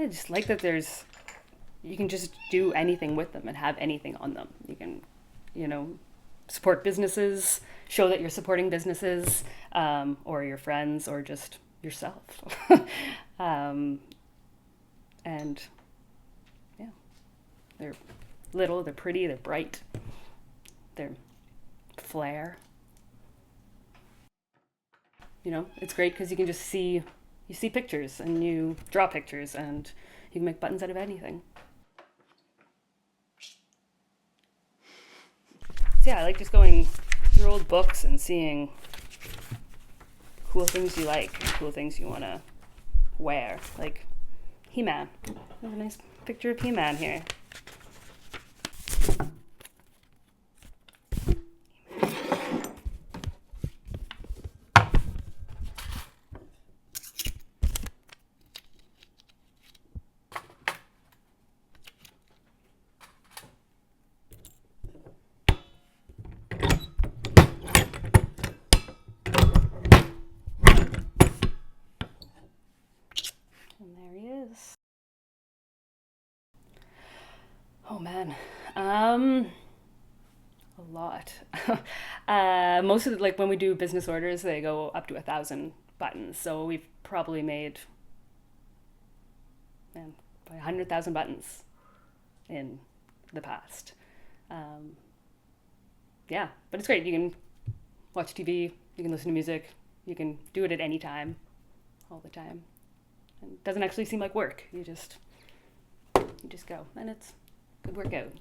just like that you can just do anything with them and have anything on them. You can, support businesses, show that you're supporting businesses, or your friends, or just yourself. And yeah, they're little, they're pretty, they're bright, they're flair. It's great because you can just you see pictures and you draw pictures and you can make buttons out of anything. So yeah, I like just going through old books and seeing cool things you like, cool things you want to wear. Like He-Man. I have a nice picture of He-Man here. And there he is. Oh man, a lot. Most of like when we do business orders, they go up to 1,000 buttons. So we've probably made, man, 100,000 buttons in the past. Yeah, but it's great. You can watch TV, you can listen to music, you can do it at any time, all the time. And it doesn't actually seem like work. You just go, and it's good workout.